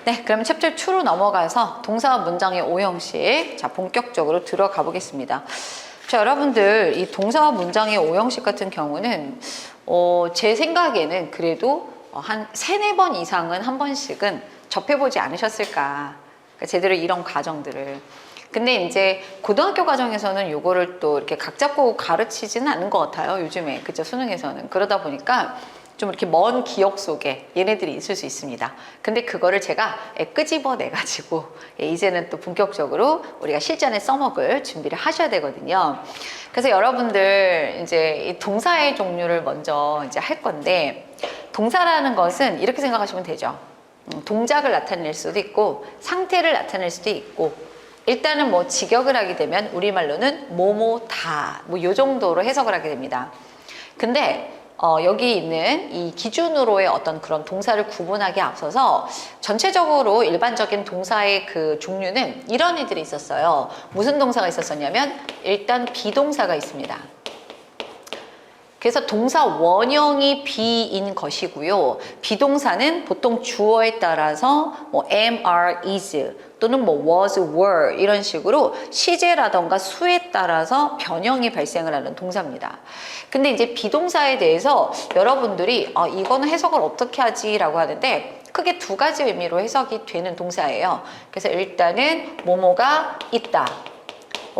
네, 그럼 챕터 2로 넘어가서 동사와 문장의 오형식, 자, 본격적으로 들어가 보겠습니다. 자, 여러분들, 이 동사와 문장의 오형식 같은 경우는, 제 생각에는 그래도 한 3-4번 이상은 한 번씩은 접해보지 않으셨을까. 그러니까 제대로 이런 과정들을. 근데 이제 고등학교 과정에서는 요거를 또 이렇게 각 잡고 가르치지는 않는 것 같아요. 요즘에. 그죠? 수능에서는. 그러다 보니까 좀 이렇게 먼 기억 속에 얘네들이 있을 수 있습니다. 근데 그거를 제가 끄집어내가지고 이제는 또 본격적으로 우리가 실전에 써먹을 준비를 하셔야 되거든요. 그래서 여러분들 이제 이 동사의 종류를 먼저 이제 할 건데, 동사라는 것은 이렇게 생각하시면 되죠. 동작을 나타낼 수도 있고 상태를 나타낼 수도 있고, 일단은 뭐 직역을 하게 되면 우리말로는 뭐뭐다 뭐 요 정도로 해석을 하게 됩니다. 근데 여기 있는 이 기준으로의 어떤 그런 동사를 구분하기에 앞서서 전체적으로 일반적인 동사의 그 종류는 이런 애들이 있었어요. 무슨 동사가 있었었냐면 일단 비동사가 있습니다. 그래서 동사 원형이 be인 것이고요. 비동사는 보통 주어에 따라서 뭐 am, are, is 또는 뭐 was, were 이런 식으로 시제라던가 수에 따라서 변형이 발생을 하는 동사입니다. 근데 이제 비동사에 대해서 여러분들이 이거는 해석을 어떻게 하지? 라고 하는데 크게 2가지 의미로 해석이 되는 동사예요. 그래서 일단은 뭐뭐가 있다.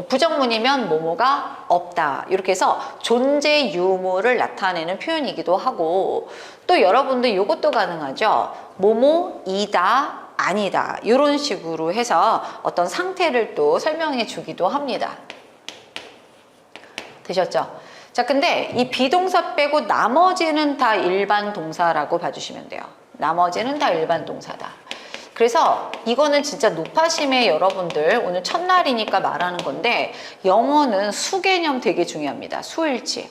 부정문이면 뭐뭐가 없다. 이렇게 해서 존재 유무를 나타내는 표현이기도 하고, 또 여러분들 이것도 가능하죠. 뭐뭐이다, 아니다. 이런 식으로 해서 어떤 상태를 또 설명해 주기도 합니다. 되셨죠? 자, 근데 이 비동사 빼고 나머지는 다 일반 동사라고 봐주시면 돼요. 나머지는 다 일반 동사다. 그래서 이거는 진짜 높아심에 여러분들 오늘 첫날이니까 말하는 건데, 영어는 수 개념 되게 중요합니다. 수일치.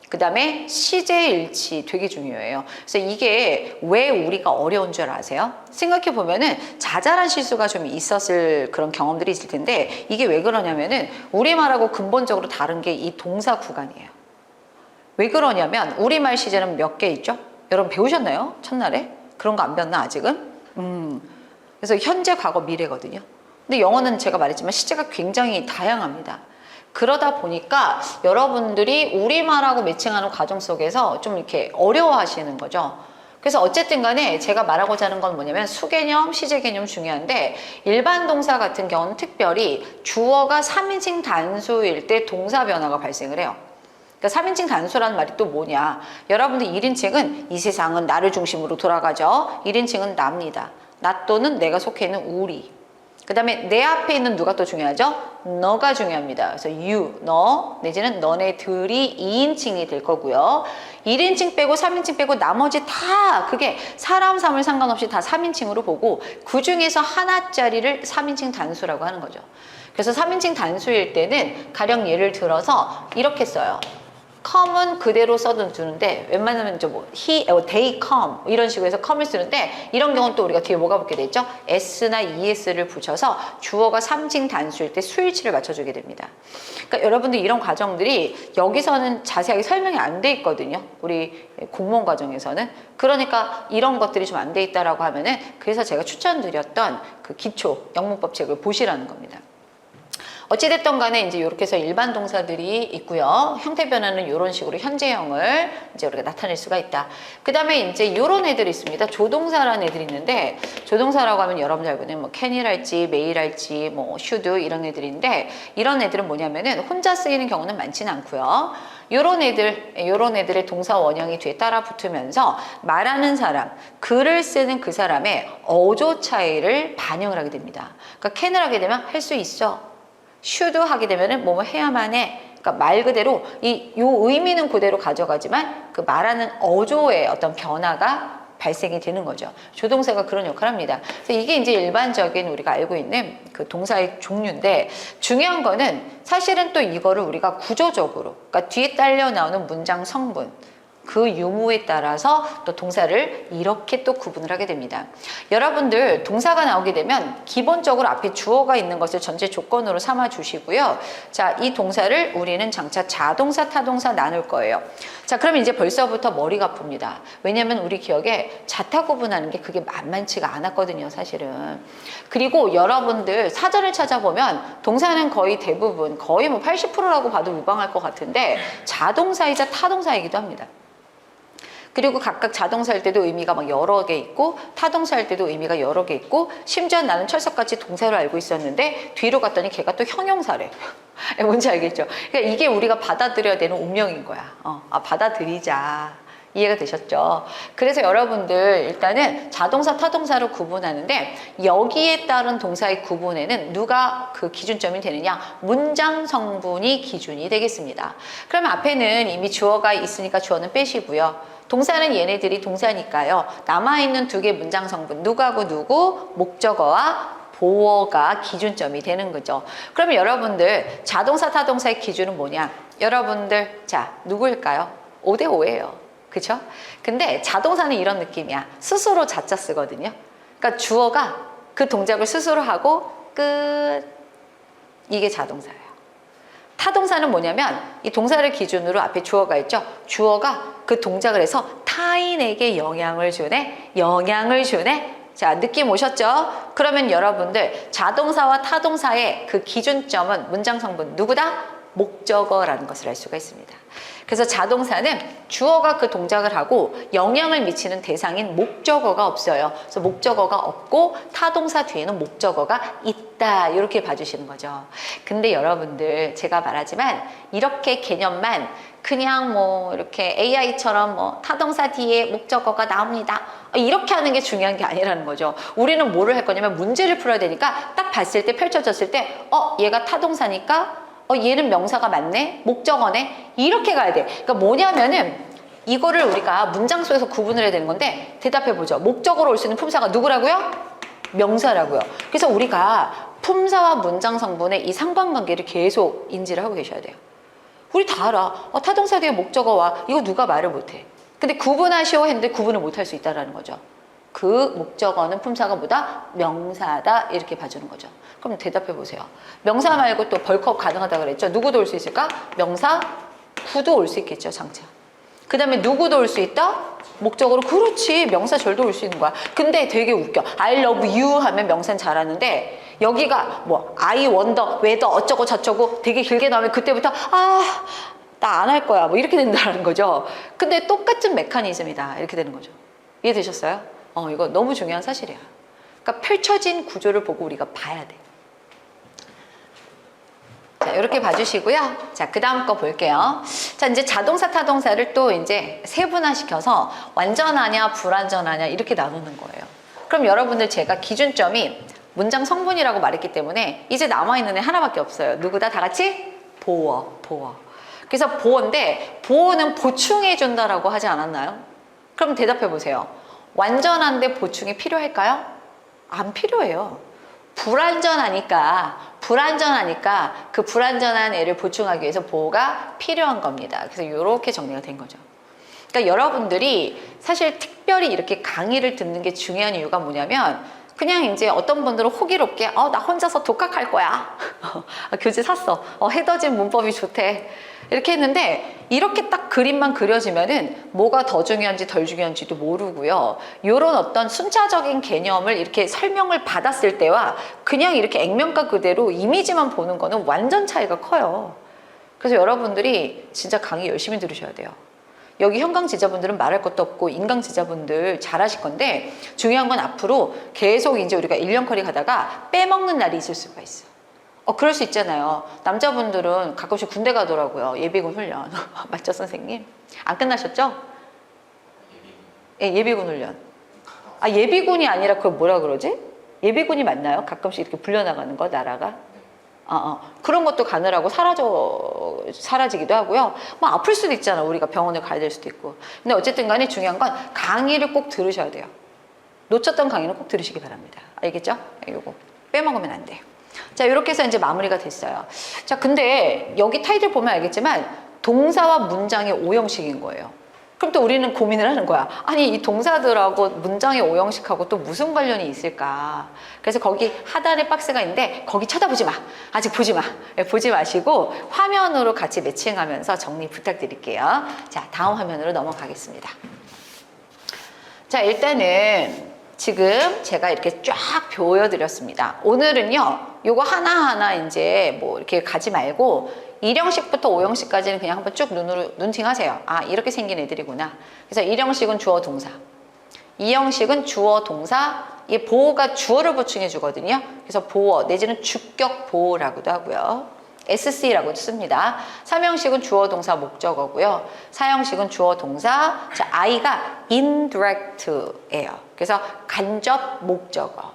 그 다음에 시제일치 되게 중요해요. 그래서 이게 왜 우리가 어려운 줄 아세요? 생각해 보면은 자잘한 실수가 좀 있었을 그런 경험들이 있을 텐데, 이게 왜 그러냐면은 우리말하고 근본적으로 다른 게 이 동사 구간이에요. 왜 그러냐면 우리말 시제는 몇 개 있죠? 여러분 배우셨나요? 첫날에? 그런 거 안 배웠나 아직은? 그래서 현재, 과거, 미래거든요. 근데 영어는 제가 말했지만 시제가 굉장히 다양합니다. 그러다 보니까 여러분들이 우리말하고 매칭하는 과정 속에서 좀 이렇게 어려워하시는 거죠. 그래서 어쨌든 간에 제가 말하고자 하는 건 뭐냐면 수개념, 시제개념 중요한데, 일반 동사 같은 경우는 특별히 주어가 3인칭 단수일 때 동사 변화가 발생을 해요. 그러니까 3인칭 단수라는 말이 또 뭐냐. 여러분들 1인칭은 이 세상은 나를 중심으로 돌아가죠. 1인칭은 나입니다. 나 또는 내가 속해 있는 우리. 그 다음에 내 앞에 있는 누가 또 중요하죠? 너가 중요합니다. 그래서 you, 너, 내지는 너네들이 2인칭이 될 거고요. 1인칭 빼고 3인칭 빼고 나머지 다 그게 사람, 사물 상관없이 다 3인칭으로 보고, 그 중에서 하나짜리를 3인칭 단수라고 하는 거죠. 그래서 3인칭 단수일 때는 가령 예를 들어서 이렇게 써요. come은 그대로 써두는데, 웬만하면 뭐 they come 이런 식으로 해서 come을 쓰는데, 이런 경우는 또 우리가 뒤에 뭐가 붙게 되죠? s나 es를 붙여서 주어가 3인칭 단수일 때 수일치를 맞춰주게 됩니다. 그러니까 여러분들 이런 과정들이 여기서는 자세하게 설명이 안 돼 있거든요. 우리 공무원 과정에서는. 그러니까 이런 것들이 좀 안 돼 있다라고 하면은, 그래서 제가 추천드렸던 그 기초 영문법 책을 보시라는 겁니다. 어찌됐든 간에 이제 이렇게 해서 일반 동사들이 있고요. 형태 변화는 이런 식으로 현재형을 이제 우리가 나타낼 수가 있다. 그 다음에 이제 이런 애들이 있습니다. 조동사라는 애들이 있는데, 조동사라고 하면 여러분들 알고 있는 뭐 can이랄지 may랄지 뭐 should 이런 애들인데, 이런 애들은 뭐냐면은 혼자 쓰이는 경우는 많지는 않고요. 요런 애들의 동사 원형이 뒤에 따라 붙으면서 말하는 사람, 글을 쓰는 그 사람의 어조 차이를 반영을 하게 됩니다. 그러니까 can을 하게 되면 할 수 있어. should 하게 되면은 뭐뭐 해야만 해. 그러니까 말 그대로 요 의미는 그대로 가져가지만 그 말하는 어조의 어떤 변화가 발생이 되는 거죠. 조동사가 그런 역할을 합니다. 그래서 이게 이제 일반적인 우리가 알고 있는 그 동사의 종류인데, 중요한 거는 사실은 또 이거를 우리가 구조적으로, 그러니까 뒤에 딸려 나오는 문장 성분, 그 유무에 따라서 또 동사를 이렇게 또 구분을 하게 됩니다. 여러분들 동사가 나오게 되면 기본적으로 앞에 주어가 있는 것을 전제 조건으로 삼아 주시고요. 자, 이 동사를 우리는 장차 자동사, 타동사 나눌 거예요. 자, 그럼 이제 벌써부터 머리가 아픕니다. 왜냐면 우리 기억에 자타 구분하는 게 그게 만만치가 않았거든요, 사실은. 그리고 여러분들 사전을 찾아보면 동사는 거의 대부분, 거의 뭐 80%라고 봐도 무방할 것 같은데 자동사이자 타동사이기도 합니다. 그리고 각각 자동사일 때도 의미가 막 여러 개 있고 타동사일 때도 의미가 여러 개 있고 심지어 나는 철석같이 동사로 알고 있었는데 뒤로 갔더니 걔가 또 형용사래. 뭔지 알겠죠? 그러니까 이게 우리가 받아들여야 되는 운명인 거야. 받아들이자. 이해가 되셨죠? 그래서 여러분들 일단은 자동사, 타동사로 구분하는데 여기에 따른 동사의 구분에는 누가 그 기준점이 되느냐? 문장 성분이 기준이 되겠습니다. 그럼 앞에는 이미 주어가 있으니까 주어는 빼시고요. 동사는 얘네들이 동사니까요. 남아있는 두 개 문장 성분 누구하고 누구? 목적어와 보어가 기준점이 되는 거죠. 그러면 여러분들 자동사, 타동사의 기준은 뭐냐? 여러분들 자 누구일까요? 5대 5예요. 그쵸? 근데 자동사는 이런 느낌이야. 스스로 자자 쓰거든요. 그러니까 주어가 그 동작을 스스로 하고 끝. 이게 자동사예요. 타동사는 뭐냐면 이 동사를 기준으로 앞에 주어가 있죠. 주어가 그 동작을 해서 타인에게 영향을 주네. 영향을 주네. 자, 느낌 오셨죠? 그러면 여러분들 자동사와 타동사의 그 기준점은 문장 성분 누구다? 목적어라는 것을 알 수가 있습니다. 그래서 자동사는 주어가 그 동작을 하고 영향을 미치는 대상인 목적어가 없어요. 그래서 목적어가 없고 타동사 뒤에는 목적어가 있다. 이렇게 봐주시는 거죠. 근데 여러분들 제가 말하지만 이렇게 개념만 그냥 뭐 이렇게 AI처럼 뭐 타동사 뒤에 목적어가 나옵니다. 이렇게 하는 게 중요한 게 아니라는 거죠. 우리는 뭐를 할 거냐면 문제를 풀어야 되니까 딱 봤을 때 펼쳐졌을 때 얘가 타동사니까 얘는 명사가 맞네? 목적어네? 이렇게 가야 돼. 그러니까 뭐냐면은 이거를 우리가 문장 속에서 구분을 해야 되는 건데 대답해보죠. 목적어로 올 수 있는 품사가 누구라고요? 명사라고요. 그래서 우리가 품사와 문장 성분의 이 상관관계를 계속 인지를 하고 계셔야 돼요. 우리 다 알아. 타동사 뒤에 목적어와 이거 누가 말을 못해. 근데 구분하시오 했는데 구분을 못할 수 있다는 거죠. 그 목적어는 품사가 뭐다? 명사다. 이렇게 봐주는 거죠. 그럼 대답해 보세요. 명사 말고 또 벌컥 가능하다 그랬죠. 누구도 올 수 있을까? 명사 구도 올 수 있겠죠. 장차. 그 다음에 누구도 올 수 있다? 목적으로 그렇지. 명사 절도 올 수 있는 거야. 근데 되게 웃겨. I love you 하면 명사는 잘하는데 여기가 뭐 I wonder, whether 어쩌고 저쩌고 되게 길게 나오면 그때부터 나 안 할 거야. 뭐 이렇게 된다는 거죠. 근데 똑같은 메커니즘이다. 이렇게 되는 거죠. 이해되셨어요? 이거 너무 중요한 사실이야. 그러니까 펼쳐진 구조를 보고 우리가 봐야 돼. 자, 이렇게 봐주시고요. 자, 그 다음 거 볼게요. 자, 이제 자동사, 타동사를 또 이제 세분화시켜서 완전하냐, 불완전하냐 이렇게 나누는 거예요. 그럼 여러분들 제가 기준점이 문장 성분이라고 말했기 때문에 이제 남아있는 애 하나밖에 없어요. 누구다? 다 같이? 보어. 그래서 보어인데 보어는 보충해 준다라고 하지 않았나요? 그럼 대답해 보세요. 완전한데 보충이 필요할까요? 안 필요해요. 불완전하니까 그 불완전한 애를 보충하기 위해서 보호가 필요한 겁니다. 그래서 이렇게 정리가 된 거죠. 그러니까 여러분들이 사실 특별히 이렇게 강의를 듣는 게 중요한 이유가 뭐냐면 그냥 이제 어떤 분들은 호기롭게 나 혼자서 독학할 거야. 교재 샀어. 해더진 문법이 좋대. 이렇게 했는데 이렇게 딱 그림만 그려지면은 뭐가 더 중요한지 덜 중요한지도 모르고요. 이런 어떤 순차적인 개념을 이렇게 설명을 받았을 때와 그냥 이렇게 액면가 그대로 이미지만 보는 거는 완전 차이가 커요. 그래서 여러분들이 진짜 강의 열심히 들으셔야 돼요. 여기 현강 제자분들은 말할 것도 없고 인강 제자분들 잘하실 건데 중요한 건 앞으로 계속 이제 우리가 1년 커리 가다가 빼먹는 날이 있을 수가 있어. 그럴 수 있잖아요. 남자분들은 가끔씩 군대 가더라고요. 예비군 훈련. 맞죠, 선생님? 안 끝나셨죠? 예비군 훈련. 예비군이 아니라 그걸 뭐라 그러지? 예비군이 맞나요? 가끔씩 이렇게 불려나가는 거, 나라가? 그런 것도 가느라고 사라지기도 하고요. 뭐 아플 수도 있잖아. 우리가 병원을 가야 될 수도 있고. 근데 어쨌든 간에 중요한 건 강의를 꼭 들으셔야 돼요. 놓쳤던 강의는 꼭 들으시기 바랍니다. 알겠죠? 이거 빼먹으면 안 돼요. 자, 이렇게 해서 이제 마무리가 됐어요. 자, 근데 여기 타이틀 보면 알겠지만 동사와 문장의 오형식인 거예요. 그럼 또 우리는 고민을 하는 거야. 아니, 이 동사들하고 문장의 오형식하고 또 무슨 관련이 있을까? 그래서 거기 하단에 박스가 있는데 거기 쳐다보지 마. 아직 보지 마. 보지 마시고 화면으로 같이 매칭하면서 정리 부탁드릴게요. 자, 다음 화면으로 넘어가겠습니다. 자, 일단은 지금 제가 이렇게 쫙 보여드렸습니다. 오늘은요, 요거 하나하나 이제 뭐 이렇게 가지 말고 1형식부터 5형식까지는 그냥 한번 쭉 눈팅하세요. 아, 이렇게 생긴 애들이구나. 그래서 1형식은 주어 동사, 2형식은 주어 동사, 이 보어가 주어를 보충해 주거든요. 그래서 보어 내지는 주격 보어라고도 하고요. SC라고 씁니다. 3형식은 주어 동사 목적어고요. 4형식은 주어 동사, 자, I가 indirect예요. 그래서 간접 목적어.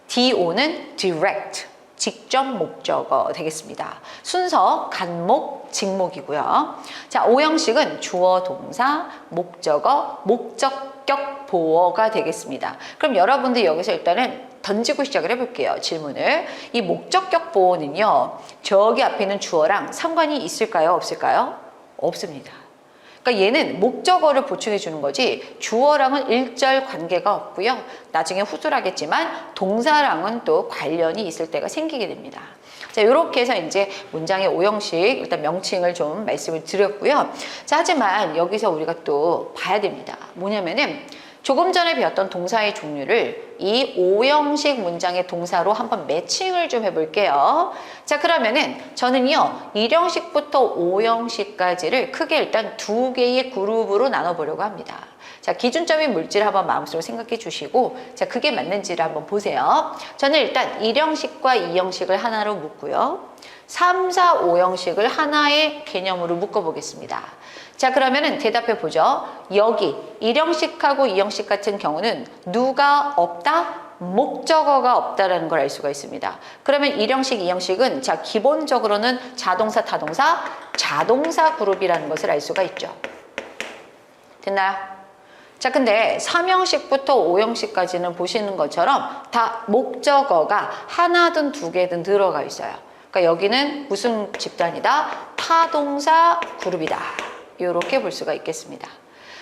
DO는 direct, 직접 목적어 되겠습니다. 순서 간목, 직목이고요. 자, 5형식은 주어 동사, 목적어, 목적격 보어가 되겠습니다. 그럼 여러분들 여기서 일단은 던지고 시작을 해볼게요. 질문을. 이 목적격 보어는요, 저기 앞에 있는 주어랑 상관이 있을까요? 없을까요? 없습니다. 그러니까 얘는 목적어를 보충해 주는 거지 주어랑은 일절 관계가 없고요. 나중에 후술하겠지만 동사랑은 또 관련이 있을 때가 생기게 됩니다. 자, 이렇게 해서 이제 문장의 5형식 일단 명칭을 좀 말씀을 드렸고요. 자, 하지만 여기서 우리가 또 봐야 됩니다. 뭐냐면은 조금 전에 배웠던 동사의 종류를 이 5형식 문장의 동사로 한번 매칭을 좀 해볼게요. 자, 그러면은 저는요 1형식부터 5형식까지를 크게 일단 2개의 그룹으로 나눠보려고 합니다. 자, 기준점인 물질 한번 마음속으로 생각해 주시고, 자, 그게 맞는지를 한번 보세요. 저는 일단 1형식과 2형식을 하나로 묶고요. 3, 4, 5형식을 하나의 개념으로 묶어보겠습니다. 자, 그러면은 대답해 보죠. 여기 1형식하고 2형식 같은 경우는 누가 없다? 목적어가 없다라는 걸 알 수가 있습니다. 그러면 1형식, 2형식은 자, 기본적으로는 자동사, 타동사, 자동사 그룹이라는 것을 알 수가 있죠. 됐나요? 자, 근데 3형식부터 5형식까지는 보시는 것처럼 다 목적어가 하나든 두 개든 들어가 있어요. 그러니까 여기는 무슨 집단이다? 타동사 그룹이다. 이렇게 볼 수가 있겠습니다.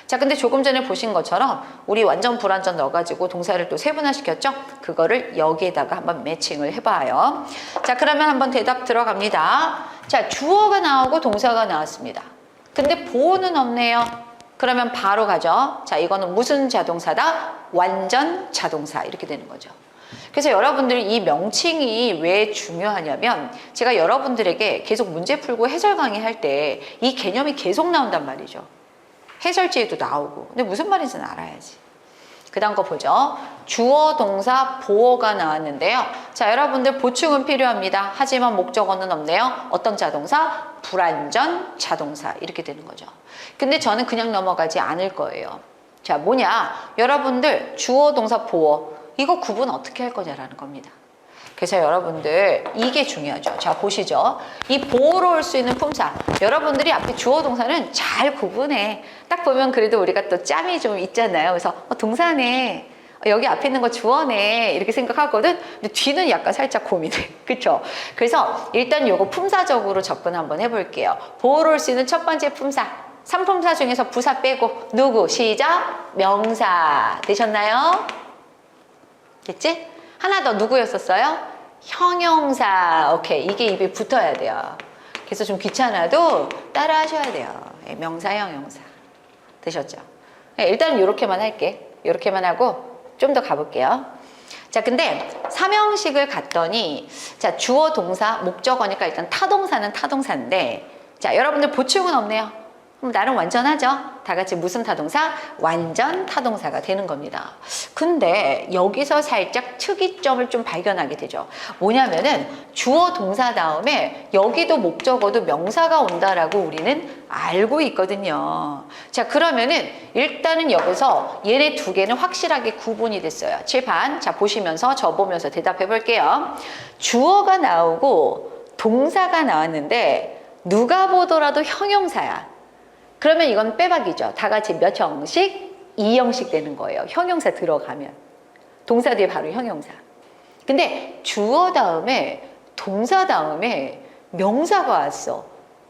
자, 근데 조금 전에 보신 것처럼 우리 완전 불완전 넣어가지고 동사를 또 세분화시켰죠? 그거를 여기에다가 한번 매칭을 해봐요. 자, 그러면 한번 대답 들어갑니다. 자, 주어가 나오고 동사가 나왔습니다. 근데 보어는 없네요. 그러면 바로 가죠. 자, 이거는 무슨 자동사다? 완전 자동사. 이렇게 되는 거죠. 그래서 여러분들이 이 명칭이 왜 중요하냐면 제가 여러분들에게 계속 문제 풀고 해설 강의할 때 이 개념이 계속 나온단 말이죠. 해설지에도 나오고. 근데 무슨 말인지는 알아야지. 그 다음 거 보죠. 주어, 동사, 보어가 나왔는데요. 자, 여러분들 보충은 필요합니다. 하지만 목적어는 없네요. 어떤 자동사? 불완전 자동사. 이렇게 되는 거죠. 근데 저는 그냥 넘어가지 않을 거예요. 자, 뭐냐? 여러분들 주어, 동사, 보어. 이거 구분 어떻게 할 거냐라는 겁니다. 그래서 여러분들 이게 중요하죠. 자, 보시죠. 이 보어로 올 수 있는 품사. 여러분들이 앞에 주어 동사는 잘 구분해. 딱 보면 그래도 우리가 또 짬이 좀 있잖아요. 그래서 동사네. 여기 앞에 있는 거 주어네. 이렇게 생각하거든. 근데 뒤는 약간 살짝 고민해. 그쵸? 그래서 일단 요거 품사적으로 접근 한번 해볼게요. 보어로 올 수 있는 첫 번째 품사. 3품사 중에서 부사 빼고 누구? 시작. 명사. 되셨나요? 됐지? 하나 더 누구였었어요? 형용사. 오케이. 이게 입에 붙어야 돼요. 그래서 좀 귀찮아도 따라 하셔야 돼요. 명사, 형용사. 되셨죠? 일단 이렇게만 할게. 이렇게만 하고 좀 더 가볼게요. 자, 근데 3형식을 갔더니 자, 주어, 동사, 목적어니까 일단 타동사는 타동사인데 자, 여러분들 보충은 없네요. 그럼 나름 완전하죠? 다 같이 무슨 타동사? 완전 타동사가 되는 겁니다. 근데 여기서 살짝 특이점을 좀 발견하게 되죠. 뭐냐면은 주어 동사 다음에 여기도 목적어도 명사가 온다라고 우리는 알고 있거든요. 자, 그러면은 일단은 여기서 얘네 두 개는 확실하게 구분이 됐어요. 칠판. 자, 보시면서 저 보면서 대답해 볼게요. 주어가 나오고 동사가 나왔는데 누가 보더라도 형용사야. 그러면 이건 빼박이죠. 다 같이 몇 형식? 2형식 되는 거예요. 형용사 들어가면. 동사 뒤에 바로 형용사. 근데 주어 다음에 동사 다음에 명사가 왔어.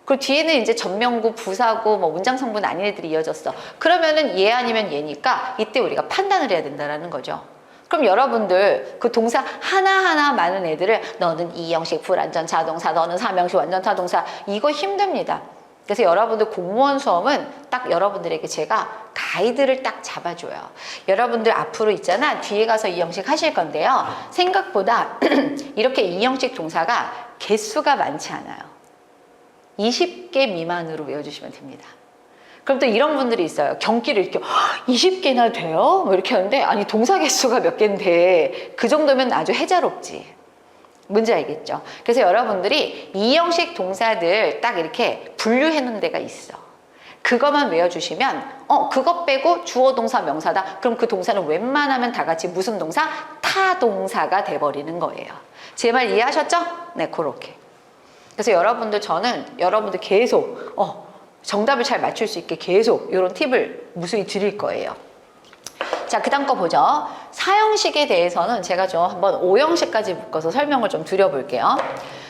그 뒤에는 이제 전명구, 부사구, 뭐 문장성분 아닌 애들이 이어졌어. 그러면은 얘 아니면 얘니까 이때 우리가 판단을 해야 된다는 거죠. 그럼 여러분들 그 동사 하나하나 많은 애들을 너는 이형식 불완전 자동사, 너는 삼형식 완전 타동사 이거 힘듭니다. 그래서 여러분들 공무원 수험은 딱 여러분들에게 제가 가이드를 딱 잡아줘요. 여러분들 앞으로 있잖아. 뒤에 가서 이형식 하실 건데요. 생각보다 이렇게 이형식 동사가 개수가 많지 않아요. 20개 미만으로 외워주시면 됩니다. 그럼 또 이런 분들이 있어요. 경기를 이렇게 20개나 돼요? 뭐 이렇게 하는데 아니 동사 개수가 몇 개인데 그 정도면 아주 해자롭지. 뭔지 알겠죠? 그래서 여러분들이 이형식 동사들 딱 이렇게 분류해 놓은 데가 있어. 그것만 외워주시면 그것 빼고 주어 동사 명사다. 그럼 그 동사는 웬만하면 다 같이 무슨 동사? 타동사가 돼버리는 거예요. 제 말 이해하셨죠? 네, 그렇게. 그래서 저는 여러분들 계속 정답을 잘 맞출 수 있게 계속 이런 팁을 무수히 드릴 거예요. 자, 그 다음 거 보죠. 사형식에 대해서는 제가 좀 한번 5형식까지 묶어서 설명을 좀 드려볼게요.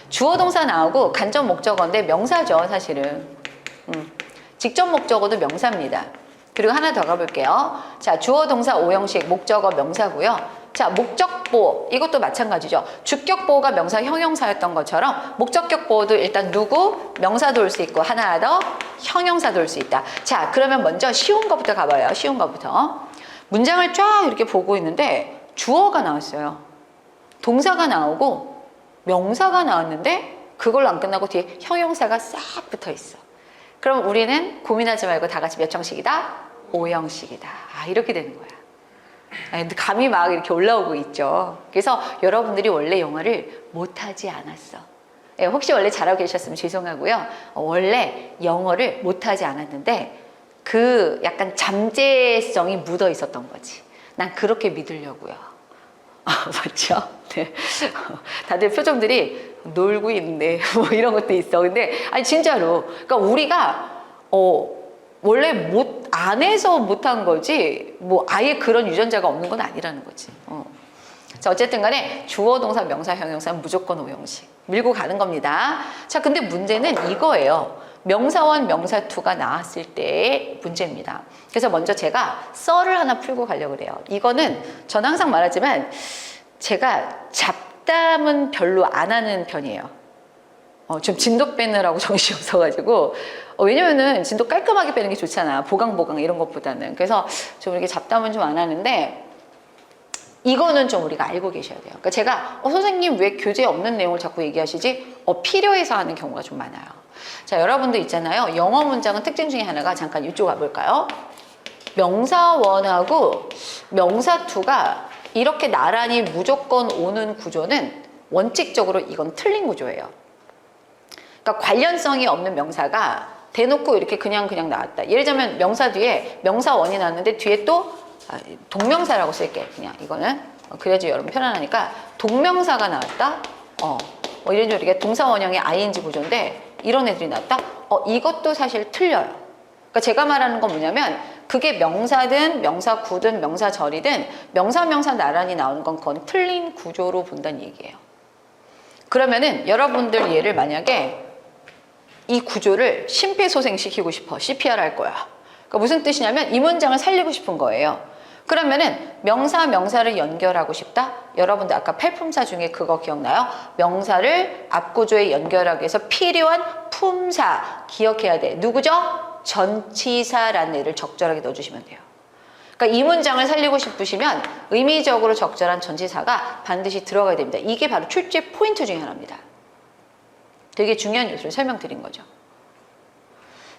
주어 동사 나오고 간접 목적어인데 명사죠, 사실은. 직접 목적어도 명사입니다. 그리고 하나 더 가볼게요. 자, 주어 동사 5형식, 목적어 명사고요. 자, 목적보호 이것도 마찬가지죠. 주격보호가 명사 형용사였던 것처럼 목적격보호도 일단 누구? 명사도 올 수 있고 하나 더 형용사도 올 수 있다. 자, 그러면 먼저 쉬운 거부터 가봐요. 쉬운 거부터. 문장을 쫙 이렇게 보고 있는데 주어가 나왔어요. 동사가 나오고 명사가 나왔는데 그걸로 안 끝나고 뒤에 형용사가 싹 붙어 있어. 그럼 우리는 고민하지 말고 다 같이 몇 형식이다? 5형식이다. 아, 이렇게 되는 거야. 감이 막 이렇게 올라오고 있죠. 그래서 여러분들이 원래 영어를 못하지 않았어. 혹시 원래 잘하고 계셨으면 죄송하고요. 원래 영어를 못하지 않았는데 그 약간 잠재성이 묻어 있었던 거지. 난 그렇게 믿으려고요. 맞죠? 네. 다들 표정들이 놀고 있네. 뭐 이런 것도 있어. 근데 아니 진짜로. 그러니까 우리가 원래 안 해서 못한 거지 뭐 아예 그런 유전자가 없는 건 아니라는 거지. 자, 어쨌든 간에 주어 동사 명사 형용사는 무조건 5형식 밀고 가는 겁니다. 자, 근데 문제는 이거예요. 명사원 명사투가 나왔을 때의 문제입니다. 그래서 먼저 제가 썰을 하나 풀고 가려고 그래요. 이거는 전 항상 말하지만 제가 잡담은 별로 안 하는 편이에요. 좀 진도 빼느라고 정신이 없어가지고 왜냐면은 진도 깔끔하게 빼는 게 좋잖아. 보강 이런 것보다는. 그래서 좀 이렇게 잡담은 좀 안 하는데 이거는 좀 우리가 알고 계셔야 돼요. 그러니까 제가 선생님 왜 교재에 없는 내용을 자꾸 얘기하시지? 필요해서 하는 경우가 좀 많아요. 자, 여러분들 있잖아요. 영어 문장은 특징 중에 하나가 잠깐 이쪽 가볼까요? 명사원하고 명사투가 이렇게 나란히 무조건 오는 구조는 원칙적으로 이건 틀린 구조예요. 그러니까 관련성이 없는 명사가 대놓고 이렇게 그냥 나왔다. 예를 들면 명사 뒤에 명사원이 나왔는데 뒤에 또 동명사라고 쓸게. 그냥 이거는 그래야지 여러분 편안하니까 동명사가 나왔다. 뭐 이런 식으로 이게 동사원형의 ing 구조인데 이런 애들이 나왔다. 이것도 사실 틀려요. 그러니까 제가 말하는 건 뭐냐면 그게 명사든 명사구든 명사절이든 명사 나란히 나오는 건 그건 틀린 구조로 본다는 얘기예요. 그러면은 여러분들 얘를 만약에 이 구조를 심폐소생시키고 싶어. CPR 할 거야. 그러니까 무슨 뜻이냐면 이 문장을 살리고 싶은 거예요. 그러면은 명사를 연결하고 싶다? 여러분들 아까 팔품사 중에 그거 기억나요? 명사를 앞구조에 연결하기 위해서 필요한 품사 기억해야 돼. 누구죠? 전치사라는 애를 적절하게 넣어주시면 돼요. 그러니까 이 문장을 살리고 싶으시면 의미적으로 적절한 전치사가 반드시 들어가야 됩니다. 이게 바로 출제 포인트 중에 하나입니다. 되게 중요한 요소를 설명드린 거죠.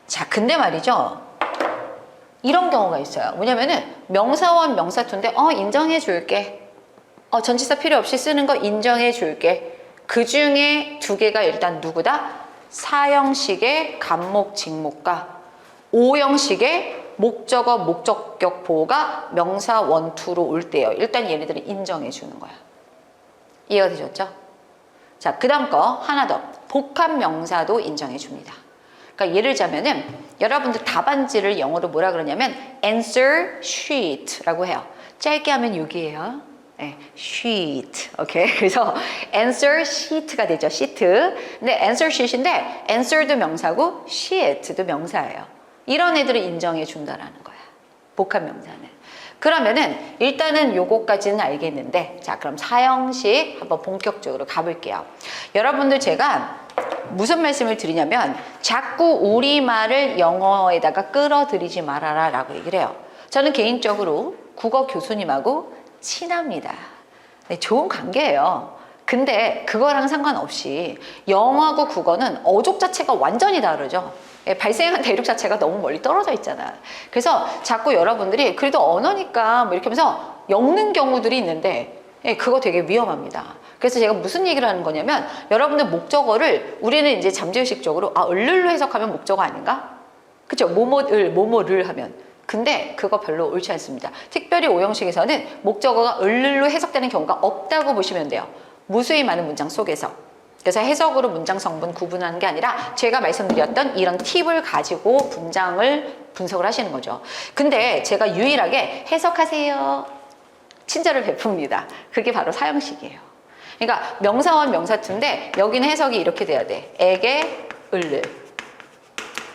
자, 근데 말이죠. 이런 경우가 있어요. 뭐냐면은 명사원 명사투인데 인정해 줄게. 전치사 필요 없이 쓰는 거 인정해 줄게. 그 중에 두 개가 일단 누구다? 4형식의 간목 직목과 5형식의 목적어 목적격 보호가 명사 원투로 올 때요. 일단 얘네들을 인정해 주는 거야. 이해가 되셨죠? 자, 그 다음 거 하나 더. 복합 명사도 인정해 줍니다. 그러니까 예를 들자면은 여러분들 답안지를 영어로 뭐라 그러냐면 answer sheet라고 해요. 짧게 하면 여기예요. sheet. 오케이. 그래서 answer sheet가 되죠. sheet. 근데 answer sheet인데 answer도 명사고 sheet도 명사예요. 이런 애들을 인정해 준다라는 거야. 복합 명사는. 그러면은 일단은 요거까지는 알겠는데 자, 그럼 사형식 한번 본격적으로 가볼게요. 여러분들 제가 무슨 말씀을 드리냐면 자꾸 우리말을 영어에다가 끌어들이지 말아라 라고 얘기를 해요. 저는 개인적으로 국어 교수님하고 친합니다. 네, 좋은 관계예요. 근데 그거랑 상관없이 영어하고 국어는 어족 자체가 완전히 다르죠. 발생한 대륙 자체가 너무 멀리 떨어져 있잖아. 그래서 자꾸 여러분들이 그래도 언어니까 뭐 이렇게 하면서 엮는 경우들이 있는데 그거 되게 위험합니다. 그래서 제가 무슨 얘기를 하는 거냐면 여러분들 목적어를 우리는 이제 잠재의식적으로 을를로 해석하면 목적어 아닌가? 그쵸? 뭐뭐를 하면. 근데 그거 별로 옳지 않습니다. 특별히 오형식에서는 목적어가 을를로 해석되는 경우가 없다고 보시면 돼요. 무수히 많은 문장 속에서. 그래서 해석으로 문장 성분 구분하는 게 아니라 제가 말씀드렸던 이런 팁을 가지고 문장을 분석을 하시는 거죠. 근데 제가 유일하게 해석하세요. 친절을 베풉니다. 그게 바로 사형식이에요. 그러니까 명사원 명사투인데 여기는 해석이 이렇게 돼야 돼. 에게, 을를.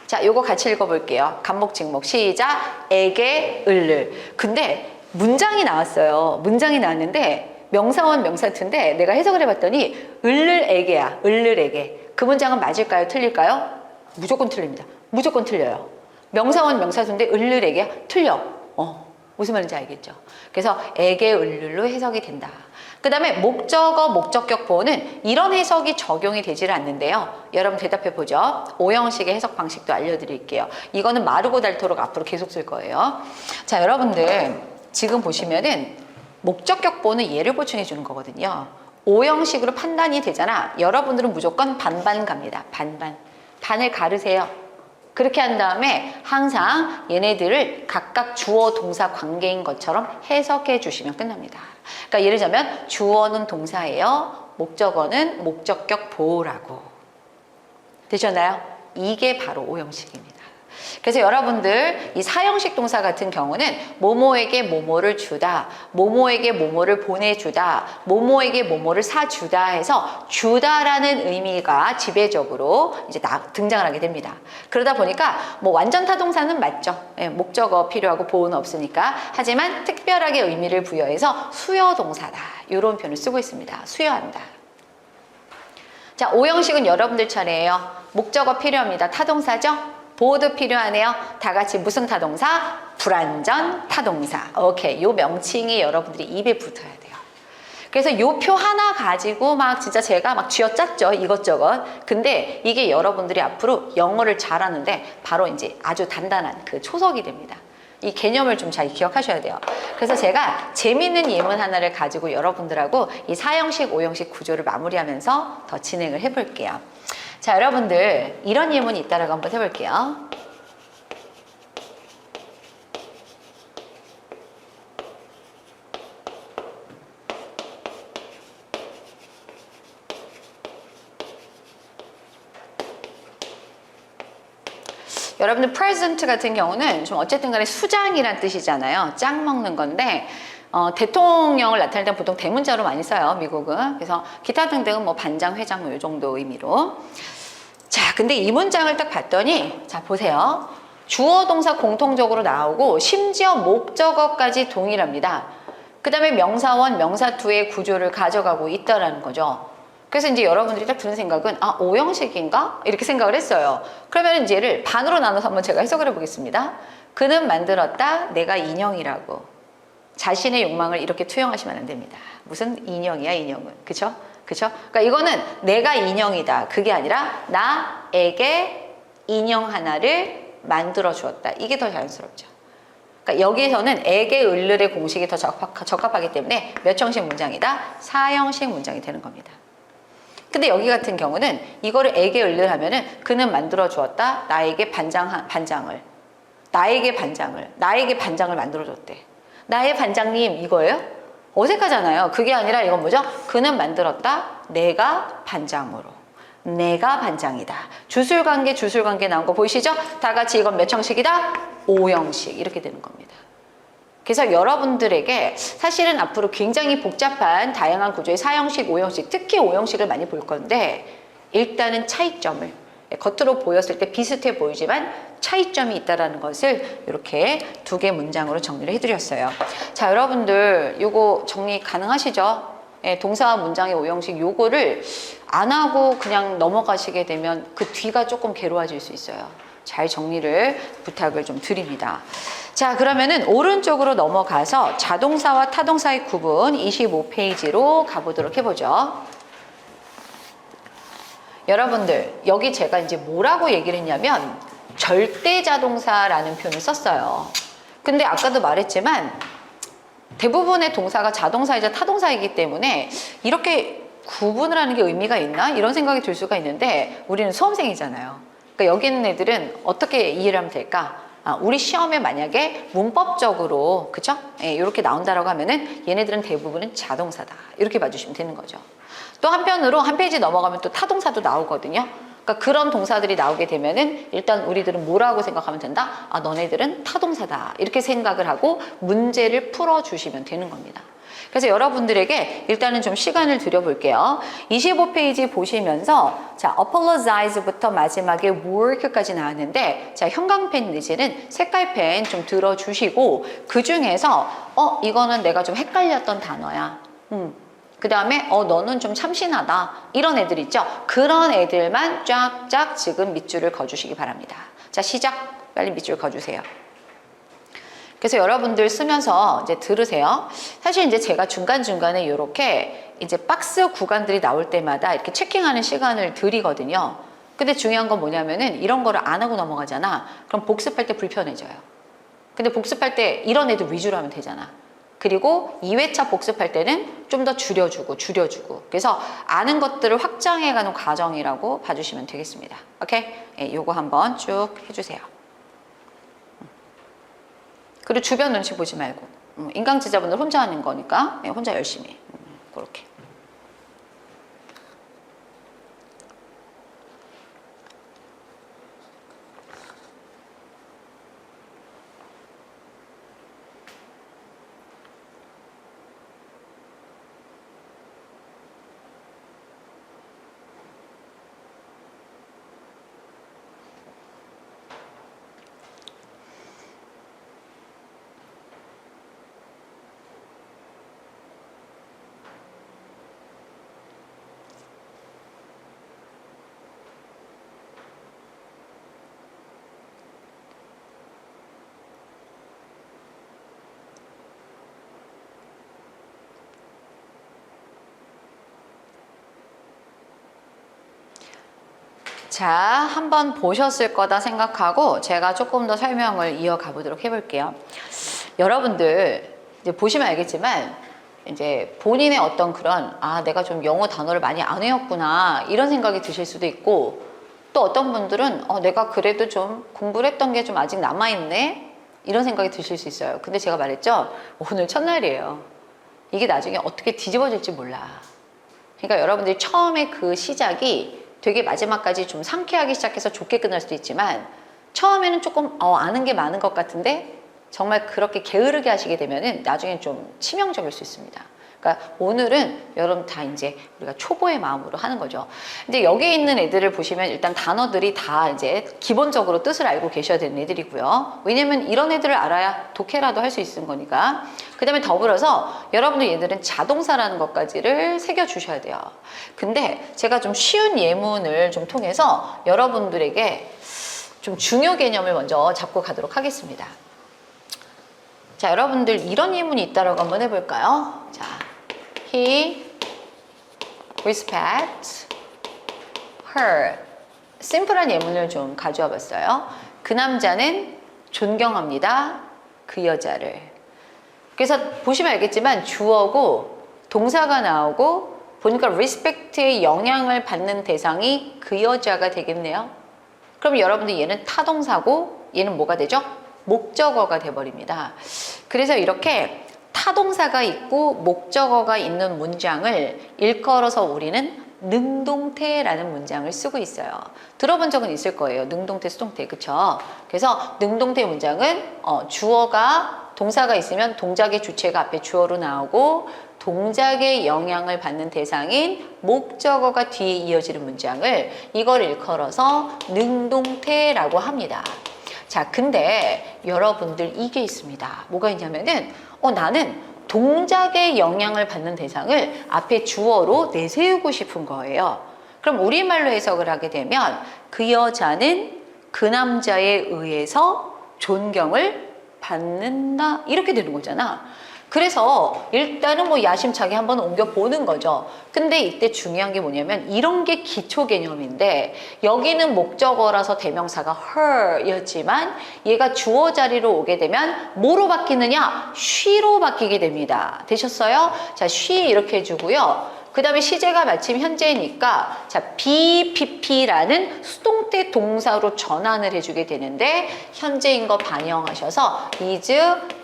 자, 요거 같이 읽어볼게요. 간목, 직목, 시작. 에게, 을를. 근데 문장이 나왔어요. 문장이 나왔는데 명사원 명사투인데 내가 해석을 해봤더니 을를 에게야. 을를 에게. 그 문장은 맞을까요? 틀릴까요? 무조건 틀립니다. 무조건 틀려요. 명사원 명사투인데 을를 에게야? 틀려. 무슨 말인지 알겠죠? 그래서 에게, 을를로 해석이 된다. 그 다음에 목적어, 목적격 보호는 이런 해석이 적용이 되지를 않는데요. 여러분 대답해 보죠. 오형식의 해석 방식도 알려드릴게요. 이거는 마르고 닳도록 앞으로 계속 쓸 거예요. 자, 여러분들 지금 보시면은 목적격 보호는 예를 보충해 주는 거거든요. 오형식으로 판단이 되잖아. 여러분들은 무조건 반반 갑니다. 반반. 반을 가르세요. 그렇게 한 다음에 항상 얘네들을 각각 주어, 동사, 관계인 것처럼 해석해 주시면 끝납니다. 그러니까 예를 들자면 주어는 동사예요. 목적어는 목적격 보호라고. 되셨나요? 이게 바로 오형식입니다. 그래서 여러분들 이 사형식 동사 같은 경우는 뭐뭐에게 뭐뭐를 주다, 뭐뭐에게 뭐뭐를 보내주다, 뭐뭐에게 뭐뭐를 사주다 해서 주다라는 의미가 지배적으로 이제 등장을 하게 됩니다. 그러다 보니까 뭐 완전 타동사는 맞죠. 목적어 필요하고 보호는 없으니까. 하지만 특별하게 의미를 부여해서 수여 동사다. 이런 표현을 쓰고 있습니다. 수여한다. 자, 오형식은 여러분들 차례예요. 목적어 필요합니다. 타동사죠? 보호도 필요하네요. 다 같이 무슨 타동사? 불완전 타동사. 오케이. 요 명칭이 여러분들이 입에 붙어야 돼요. 그래서 요 표 하나 가지고 막 진짜 제가 막 쥐어짰죠. 이것저것. 근데 이게 여러분들이 앞으로 영어를 잘하는데 바로 이제 아주 단단한 그 초석이 됩니다. 이 개념을 좀 잘 기억하셔야 돼요. 그래서 제가 재미있는 예문 하나를 가지고 여러분들하고 이 사형식, 오형식 구조를 마무리하면서 더 진행을 해볼게요. 자, 여러분들 이런 예문이 있다라고 한번 해볼게요. 여러분들 present 같은 경우는 좀 어쨌든 간에 수장이란 뜻이잖아요. 짱 먹는 건데 대통령을 나타낼 때 보통 대문자로 많이 써요. 미국은. 그래서 기타 등등은 뭐 반장, 회장 뭐 이 정도 의미로. 자, 근데 이 문장을 딱 봤더니 자, 보세요. 주어 동사 공통적으로 나오고 심지어 목적어까지 동일합니다. 그 다음에 명사원, 명사투의 구조를 가져가고 있다라는 거죠. 그래서 이제 여러분들이 딱 드는 생각은 아, 오형식인가? 이렇게 생각을 했어요. 그러면 이제 얘를 반으로 나눠서 한번 제가 해석을 해보겠습니다. 그는 만들었다. 내가 인형이라고. 자신의 욕망을 이렇게 투영하시면 안 됩니다. 무슨 인형이야, 인형은. 그쵸? 그쵸? 그러니까 이거는 내가 인형이다. 그게 아니라 나에게 인형 하나를 만들어 주었다. 이게 더 자연스럽죠. 그러니까 여기에서는 에게 을를의 공식이 더 적합하기 때문에 몇 형식 문장이다? 4형식 문장이 되는 겁니다. 근데 여기 같은 경우는 이거를 에게 을를 하면은 그는 만들어 주었다. 나에게 반장을 만들어 줬대. 나의 반장님 이거예요? 어색하잖아요. 그게 아니라 이건 뭐죠? 그는 만들었다. 내가 반장으로. 내가 반장이다. 주술관계 나온 거 보이시죠? 다 같이 이건 몇 형식이다? 5형식. 이렇게 되는 겁니다. 그래서 여러분들에게 사실은 앞으로 굉장히 복잡한 다양한 구조의 4형식, 5형식, 특히 5형식을 많이 볼 건데 일단은 차이점을 겉으로 보였을 때 비슷해 보이지만 차이점이 있다는 것을 이렇게 2개 문장으로 정리를 해드렸어요. 자, 여러분들 요거 정리 가능하시죠? 동사와 문장의 5형식 요거를 안 하고 그냥 넘어가시게 되면 그 뒤가 조금 괴로워질 수 있어요. 잘 정리를 부탁을 좀 드립니다. 자, 그러면은 오른쪽으로 넘어가서 자동사와 타동사의 구분 25페이지로 가보도록 해보죠. 여러분들, 여기 제가 이제 뭐라고 얘기를 했냐면 절대자동사라는 표현을 썼어요. 근데 아까도 말했지만 대부분의 동사가 자동사이자 타동사이기 때문에 이렇게 구분을 하는 게 의미가 있나? 이런 생각이 들 수가 있는데 우리는 수험생이잖아요. 그러니까 여기 있는 애들은 어떻게 이해를 하면 될까? 우리 시험에 만약에 문법적으로 그쵸? 이렇게 나온다라고 하면은 얘네들은 대부분은 자동사다. 이렇게 봐주시면 되는 거죠. 또 한편으로 한 페이지 넘어가면 또 타동사도 나오거든요. 그러니까 그런 동사들이 나오게 되면은 일단 우리들은 뭐라고 생각하면 된다? 너네들은 타동사다. 이렇게 생각을 하고 문제를 풀어주시면 되는 겁니다. 그래서 여러분들에게 일단은 좀 시간을 드려볼게요. 25페이지 보시면서 자, apologize부터 마지막에 work까지 나왔는데 자, 형광펜 내지는 색깔펜 좀 들어주시고 그 중에서 이거는 내가 좀 헷갈렸던 단어야. 그 다음에 너는 좀 참신하다. 이런 애들 있죠? 그런 애들만 쫙쫙 지금 밑줄을 그어주시기 바랍니다. 자, 시작. 빨리 밑줄 그어주세요. 그래서 여러분들 쓰면서 이제 들으세요. 사실 이제 제가 중간중간에 이렇게 이제 박스 구간들이 나올 때마다 이렇게 체킹하는 시간을 드리거든요. 근데 중요한 건 뭐냐면은 이런 거를 안 하고 넘어가잖아. 그럼 복습할 때 불편해져요. 근데 복습할 때 이런 애들 위주로 하면 되잖아. 그리고 2회차 복습할 때는 좀 더 줄여주고. 그래서 아는 것들을 확장해가는 과정이라고 봐주시면 되겠습니다. 오케이? 요거 한번 쭉 해주세요. 그리고 주변 눈치 보지 말고 인강제자분들 혼자 하는 거니까 혼자 열심히 그렇게. 자, 한번 보셨을 거다 생각하고 제가 조금 더 설명을 이어가 보도록 해볼게요. 여러분들 이제 보시면 알겠지만 이제 본인의 어떤 그런 내가 좀 영어 단어를 많이 안 외웠구나 이런 생각이 드실 수도 있고 또 어떤 분들은 내가 그래도 좀 공부를 했던 게 좀 아직 남아있네 이런 생각이 드실 수 있어요. 근데 제가 말했죠. 오늘 첫날이에요. 이게 나중에 어떻게 뒤집어질지 몰라. 그러니까 여러분들이 처음에 그 시작이 되게 마지막까지 좀 상쾌하게 시작해서 좋게 끝날 수도 있지만 처음에는 조금 아는 게 많은 것 같은데 정말 그렇게 게으르게 하시게 되면은 나중엔 좀 치명적일 수 있습니다. 그러니까 오늘은 여러분 다 이제 우리가 초보의 마음으로 하는 거죠. 근데 여기 있는 애들을 보시면 일단 단어들이 다 이제 기본적으로 뜻을 알고 계셔야 되는 애들이고요. 왜냐면 이런 애들을 알아야 독해라도 할 수 있는 거니까. 그 다음에 더불어서 여러분들 얘들은 자동사라는 것까지를 새겨주셔야 돼요. 근데 제가 좀 쉬운 예문을 좀 통해서 여러분들에게 좀 중요 개념을 먼저 잡고 가도록 하겠습니다. 자, 여러분들 이런 예문이 있다라고 한번 해볼까요? 자, he respects her. 심플한 예문을 좀 가져와 봤어요. 그 남자는 존경합니다. 그 여자를. 그래서 보시면 알겠지만 주어고 동사가 나오고 보니까 respect의 영향을 받는 대상이 그 여자가 되겠네요. 그럼 여러분들 얘는 타동사고 얘는 뭐가 되죠? 목적어가 돼버립니다. 그래서 이렇게 타동사가 있고 목적어가 있는 문장을 일컬어서 우리는 능동태라는 문장을 쓰고 있어요. 들어본 적은 있을 거예요. 능동태, 수동태, 그쵸? 그래서 능동태 문장은 주어가 동사가 있으면 동작의 주체가 앞에 주어로 나오고 동작의 영향을 받는 대상인 목적어가 뒤에 이어지는 문장을 이걸 일컬어서 능동태라고 합니다. 자, 근데 여러분들 이게 있습니다. 뭐가 있냐면은 나는 동작의 영향을 받는 대상을 앞에 주어로 내세우고 싶은 거예요. 그럼 우리말로 해석을 하게 되면 그 여자는 그 남자에 의해서 존경을 받는다 이렇게 되는 거잖아. 그래서 일단은 뭐 야심차게 한번 옮겨보는 거죠. 근데 이때 중요한 게 뭐냐면 이런 게 기초 개념인데 여기는 목적어라서 대명사가 her였지만 얘가 주어 자리로 오게 되면 뭐로 바뀌느냐? she로 바뀌게 됩니다. 되셨어요? 자, she 이렇게 해주고요. 그 다음에 시제가 마침 현재니까 자 BPP라는 수동태 동사로 전환을 해주게 되는데 현재인 거 반영하셔서 is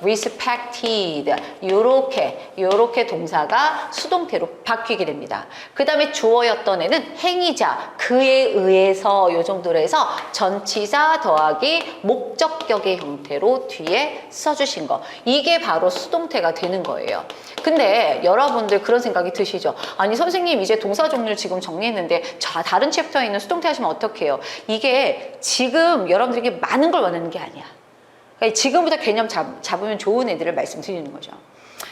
respected 요렇게 동사가 수동태로 바뀌게 됩니다. 그 다음에 주어였던 애는 행위자 그에 의해서 요 정도로 해서 전치사 더하기 목적격의 형태로 뒤에 써주신 거 이게 바로 수동태가 되는 거예요. 근데 여러분들 그런 생각이 드시죠? 아니 선생님 이제 동사 종류를 지금 정리했는데 다른 챕터에 있는 수동태 하시면 어떡해요? 이게 지금 여러분들에게 많은 걸 원하는 게 아니야. 그러니까 지금부터 개념 잡으면 좋은 애들을 말씀드리는 거죠.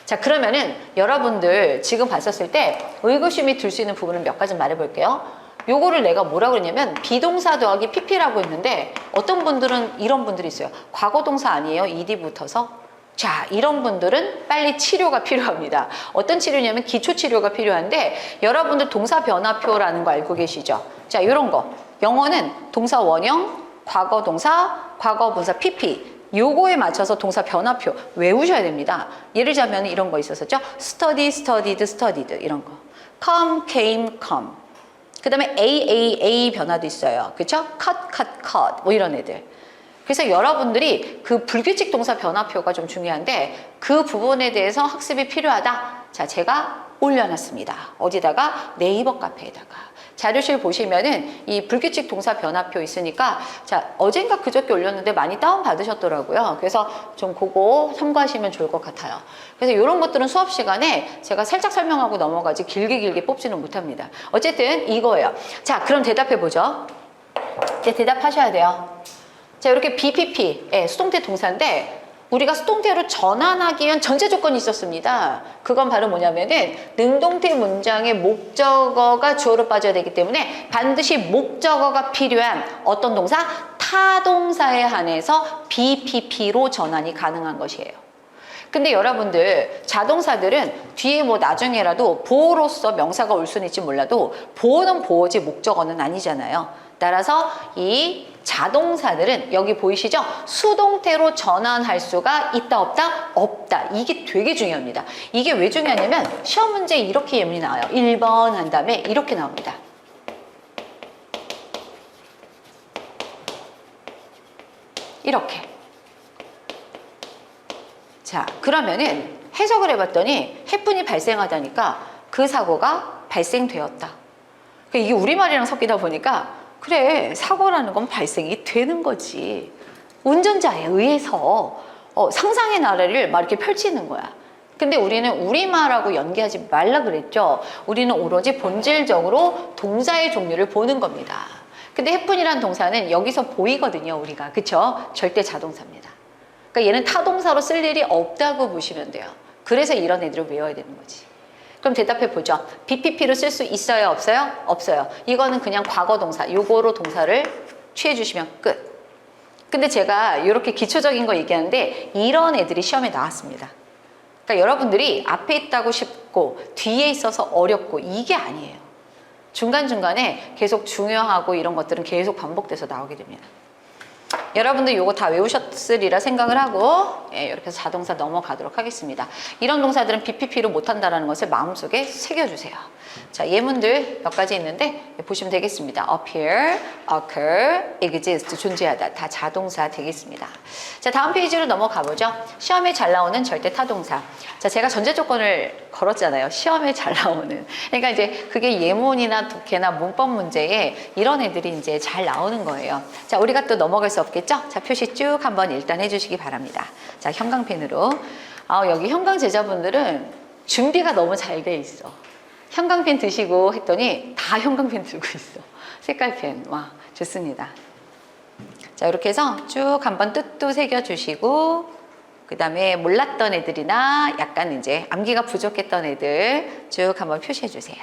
자, 그러면은 여러분들 지금 봤었을 때 의구심이 들 수 있는 부분을 몇 가지 말해볼게요. 요거를 내가 뭐라고 그랬냐면 비동사 더하기 PP라고 했는데 어떤 분들은 이런 분들이 있어요. 과거동사 아니에요? ED 붙어서? 자, 이런 분들은 빨리 치료가 필요합니다. 어떤 치료냐면 기초치료가 필요한데 여러분들 동사 변화표라는 거 알고 계시죠? 자, 이런 거. 영어는 동사 원형, 과거동사, 과거분사 PP. 요거에 맞춰서 동사 변화표 외우셔야 됩니다. 예를 들자면 이런 거 있었었죠? study, studied, studied 이런 거. come, came, come. 그 다음에 A 변화도 있어요. 그쵸? cut, cut, cut 뭐 이런 애들. 그래서 여러분들이 그 불규칙 동사 변화표가 좀 중요한데 그 부분에 대해서 학습이 필요하다. 자, 제가 올려놨습니다. 어디다가? 네이버 카페에다가. 자료실 보시면은 이 불규칙 동사 변화표 있으니까 자, 어젠가 그저께 올렸는데 많이 다운받으셨더라고요. 그래서 좀 그거 참고하시면 좋을 것 같아요. 그래서 이런 것들은 수업 시간에 제가 살짝 설명하고 넘어가지 길게 뽑지는 못합니다. 어쨌든 이거예요. 자, 그럼 대답해 보죠. 이제 대답하셔야 돼요. 자, 이렇게 BPP, 수동태 동사인데 우리가 수동태로 전환하기 위한 전제 조건이 있었습니다. 그건 바로 뭐냐면은 능동태 문장의 목적어가 주어로 빠져야 되기 때문에 반드시 목적어가 필요한 어떤 동사? 타동사에 한해서 BPP로 전환이 가능한 것이에요. 근데 여러분들 자동사들은 뒤에 뭐 나중에라도 보어로서 명사가 올 수는 있지 몰라도 보어는 보어지 목적어는 아니잖아요. 따라서 이 자동사들은 여기 보이시죠? 수동태로 전환할 수가 있다 없다? 없다. 이게 되게 중요합니다. 이게 왜 중요하냐면 시험 문제에 이렇게 예문이 나와요. 1번 한 다음에 이렇게 나옵니다. 이렇게. 자, 그러면은 해석을 해봤더니 해픈이 발생하다니까 그 사고가 발생되었다. 이게 우리말이랑 섞이다 보니까 그래, 사고라는 건 발생이 되는 거지. 운전자에 의해서 상상의 나래를 막 이렇게 펼치는 거야. 근데 우리는 우리말하고 연계하지 말라 그랬죠. 우리는 오로지 본질적으로 동사의 종류를 보는 겁니다. 근데 해픈이라는 동사는 여기서 보이거든요, 우리가. 그쵸? 절대 자동사입니다. 그러니까 얘는 타동사로 쓸 일이 없다고 보시면 돼요. 그래서 이런 애들을 외워야 되는 거지. 그럼 대답해 보죠. BPP로 쓸 수 있어요? 없어요? 없어요. 이거는 그냥 과거동사. 요거로 동사를 취해 주시면 끝. 근데 제가 이렇게 기초적인 거 얘기하는데 이런 애들이 시험에 나왔습니다. 그러니까 여러분들이 앞에 있다고 쉽고 뒤에 있어서 어렵고 이게 아니에요. 중간중간에 계속 중요하고 이런 것들은 계속 반복돼서 나오게 됩니다. 여러분들 이거 다 외우셨으리라 생각을 하고 이렇게 해서 자동사 넘어가도록 하겠습니다. 이런 동사들은 BPP로 못한다는 것을 마음속에 새겨주세요. 자, 예문들 몇 가지 있는데 보시면 되겠습니다. appear, occur, exist, 존재하다. 다 자동사 되겠습니다. 자, 다음 페이지로 넘어가 보죠. 시험에 잘 나오는 절대 타동사. 자, 제가 전제 조건을 걸었잖아요. 시험에 잘 나오는. 그러니까 이제 그게 예문이나 독해나 문법 문제에 이런 애들이 이제 잘 나오는 거예요. 자, 우리가 또 넘어갈 수 없겠죠? 자, 표시 쭉 한번 일단 해주시기 바랍니다. 자, 형광펜으로. 여기 형광 제자분들은 준비가 너무 잘 돼 있어. 형광펜 드시고 했더니 다 형광펜 들고 있어. 색깔펜. 와, 좋습니다. 자, 이렇게 해서 쭉 한번 뜻도 새겨주시고, 그 다음에 몰랐던 애들이나 약간 이제 암기가 부족했던 애들 쭉 한번 표시해 주세요.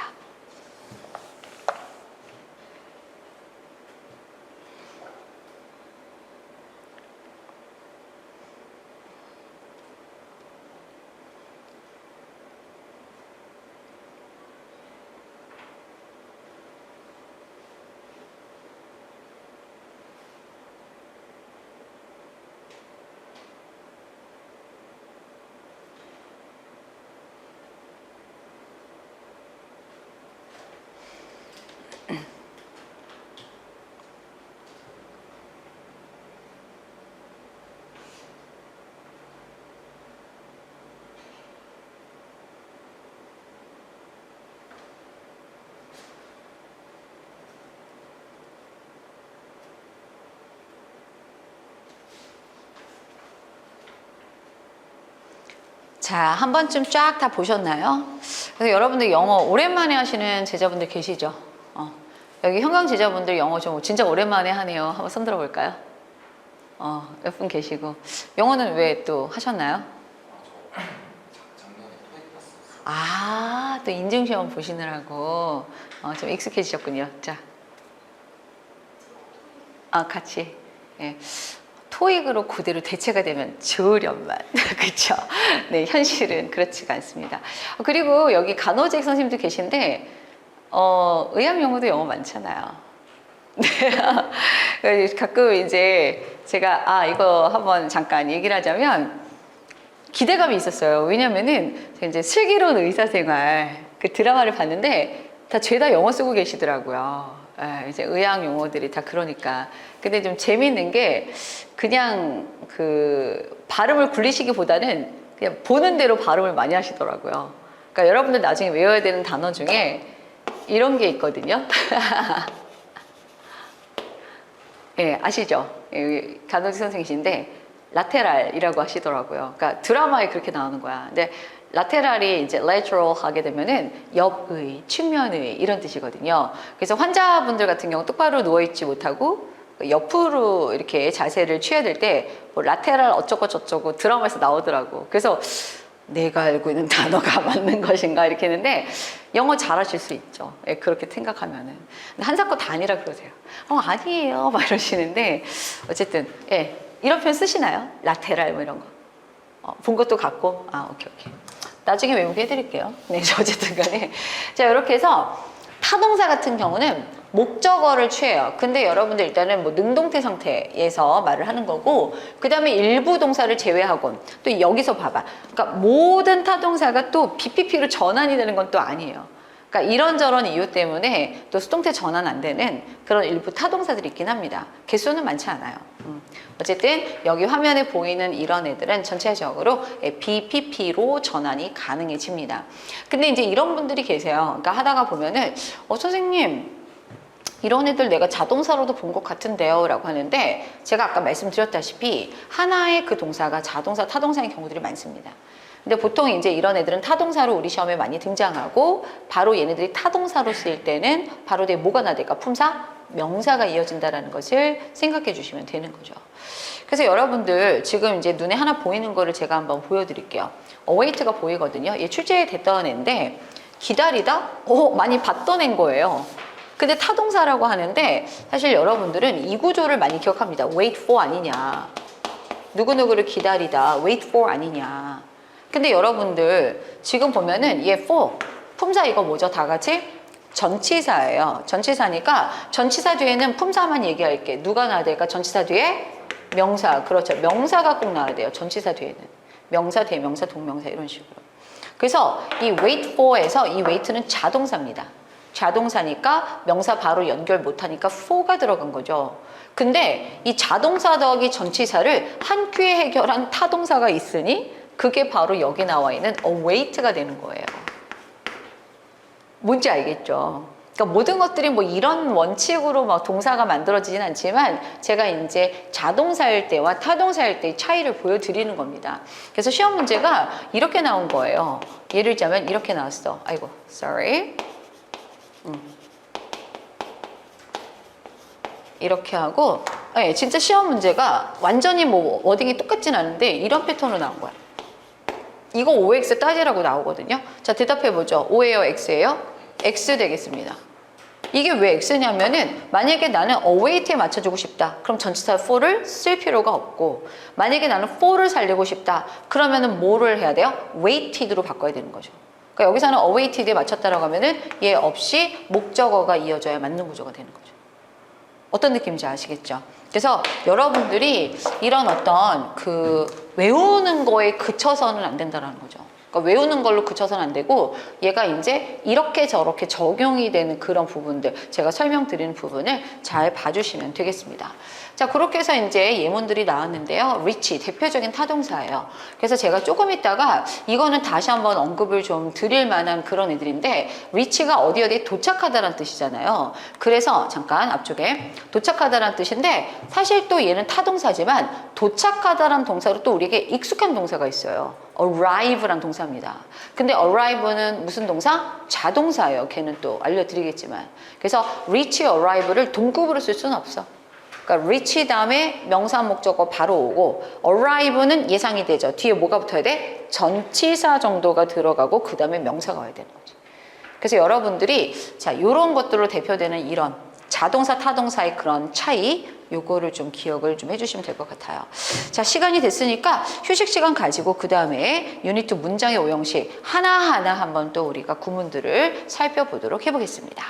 자, 한 번쯤 쫙 다 보셨나요? 그래서 여러분들 영어 오랜만에 하시는 제자분들 계시죠? 여기 형광 제자분들 영어 좀 진짜 오랜만에 하네요. 한번 손 들어볼까요? 몇 분 계시고. 영어는 왜 또 하셨나요? 작년에 토익 봤었어요. 아, 또 인증시험 보시느라고 좀 익숙해지셨군요. 자, 같이. 예. 토익으로 그대로 대체가 되면 좋으련만. 그렇죠? 네, 현실은 그렇지가 않습니다. 그리고 여기 간호직 선생님도 계신데 의학 용어도 영어 많잖아요. 네. 가끔 이제 제가 이거 한번 잠깐 얘기를 하자면 기대감이 있었어요. 왜냐면은 제가 이제 슬기로운 의사생활 그 드라마를 봤는데 다 죄다 영어 쓰고 계시더라고요. 이제 의학 용어들이 다 그러니까. 근데 좀 재미있는 게 그냥 그 발음을 굴리시기보다는 그냥 보는 대로 발음을 많이 하시더라고요. 그러니까 여러분들 나중에 외워야 되는 단어 중에 이런 게 있거든요. 예, 아시죠? 간호지 선생님이신데 라테랄이라고 하시더라고요. 그러니까 드라마에 그렇게 나오는 거야. 근데 라테랄이 이제 lateral 하게 되면은 옆의, 측면의 이런 뜻이거든요. 그래서 환자분들 같은 경우 똑바로 누워있지 못하고 옆으로 이렇게 자세를 취해야 될 때 뭐 라테랄 어쩌고 저쩌고 드라마에서 나오더라고. 그래서 내가 알고 있는 단어가 맞는 것인가 이렇게 했는데 영어 잘하실 수 있죠. 예, 그렇게 생각하면은. 근데 한사코 다 아니라 그러세요. 아니에요. 막 이러시는데 어쨌든 예, 이런 표현 쓰시나요? 라테랄 뭐 이런 거. 본 것도 같고. 오케이. 나중에 외우게 해드릴게요. 네, 어쨌든 간에. 자, 이렇게 해서 타동사 같은 경우는 목적어를 취해요. 근데 여러분들 일단은 뭐 능동태 상태에서 말을 하는 거고, 그 다음에 일부 동사를 제외하곤 또 여기서 봐봐. 그러니까 모든 타동사가 또 BPP로 전환이 되는 건 또 아니에요. 그러니까 이런저런 이유 때문에 또 수동태 전환 안 되는 그런 일부 타동사들이 있긴 합니다. 개수는 많지 않아요. 어쨌든 여기 화면에 보이는 이런 애들은 전체적으로 BPP로 전환이 가능해집니다. 근데 이제 이런 분들이 계세요. 그러니까 하다가 보면은 선생님 이런 애들 내가 자동사로도 본 것 같은데요 라고 하는데, 제가 아까 말씀드렸다시피 하나의 그 동사가 자동사, 타동사인 경우들이 많습니다. 근데 보통 이제 이런 애들은 타동사로 우리 시험에 많이 등장하고, 바로 얘네들이 타동사로 쓰일 때는 바로 뒤에 뭐가 나될까? 품사, 명사가 이어진다라는 것을 생각해 주시면 되는 거죠. 그래서 여러분들 지금 이제 눈에 하나 보이는 거를 제가 한번 보여드릴게요. await가 보이거든요. 얘 출제됐던 애인데 기다리다? 많이 봤던 애인 거예요. 근데 타동사라고 하는데 사실 여러분들은 이 구조를 많이 기억합니다. wait for 아니냐. 누구누구를 기다리다. wait for 아니냐. 근데 여러분들 지금 보면은 얘 for 품사 이거 뭐죠? 다 같이 전치사예요. 전치사니까 전치사 뒤에는 품사만 얘기할게. 누가 나와야 될까? 전치사 뒤에 명사. 그렇죠. 명사가 꼭 나와야 돼요. 전치사 뒤에는. 명사, 대명사, 동명사 이런 식으로. 그래서 이 wait for에서 이 wait는 자동사입니다. 자동사니까 명사 바로 연결 못하니까 for가 들어간 거죠. 근데 이 자동사 더하기 전치사를 한 큐에 해결한 타동사가 있으니 그게 바로 여기 나와 있는 await가 되는 거예요. 뭔지 알겠죠? 그러니까 모든 것들이 뭐 이런 원칙으로 막 동사가 만들어지진 않지만 제가 이제 자동사일 때와 타동사일 때의 차이를 보여드리는 겁니다. 그래서 시험 문제가 이렇게 나온 거예요. 예를 들자면 이렇게 나왔어. 아이고, sorry. 이렇게 하고, 네, 진짜 시험 문제가 완전히 뭐 워딩이 똑같진 않은데 이런 패턴으로 나온 거야. 이거 OX 따지라고 나오거든요. 자, 대답해보죠. O예요, X예요? X 되겠습니다. 이게 왜 X냐면은 만약에 나는 await에 맞춰주고 싶다. 그럼 전치사 for를 쓸 필요가 없고 만약에 나는 for를 살리고 싶다. 그러면은 뭐를 해야 돼요? waited로 바꿔야 되는 거죠. 그러니까 여기서는 awaited에 맞췄다라고 하면은 얘 없이 목적어가 이어져야 맞는 구조가 되는 거죠. 어떤 느낌인지 아시겠죠? 그래서 여러분들이 이런 어떤 그 외우는 거에 그쳐서는 안 된다라는 거죠. 그러니까 외우는 걸로 그쳐서는 안 되고 얘가 이제 이렇게 저렇게 적용이 되는 그런 부분들 제가 설명드리는 부분을 잘 봐주시면 되겠습니다. 자, 그렇게 해서 이제 예문들이 나왔는데요. reach 대표적인 타동사예요. 그래서 제가 조금 있다가 이거는 다시 한번 언급을 좀 드릴 만한 그런 애들인데 reach가 어디 도착하다라는 뜻이잖아요. 그래서 잠깐 앞쪽에 도착하다라는 뜻인데 사실 또 얘는 타동사지만 도착하다라는 동사로 또 우리에게 익숙한 동사가 있어요. arrive란 동사입니다. 근데 arrive는 무슨 동사? 자동사예요. 걔는 또 알려드리겠지만. 그래서 reach, arrive를 동급으로 쓸 수는 없어. 그러니까 reach 다음에 명사 목적어 바로 오고 arrive는 예상이 되죠. 뒤에 뭐가 붙어야 돼? 전치사 정도가 들어가고 그 다음에 명사가 와야 되는 거죠. 그래서 여러분들이 자 이런 것들로 대표되는 이런 자동사 타동사의 그런 차이 요거를 좀 기억을 좀 해주시면 될 것 같아요. 자, 시간이 됐으니까 휴식 시간 가지고 그 다음에 유니트 문장의 오형식 하나하나 한번 또 우리가 구문들을 살펴보도록 해보겠습니다.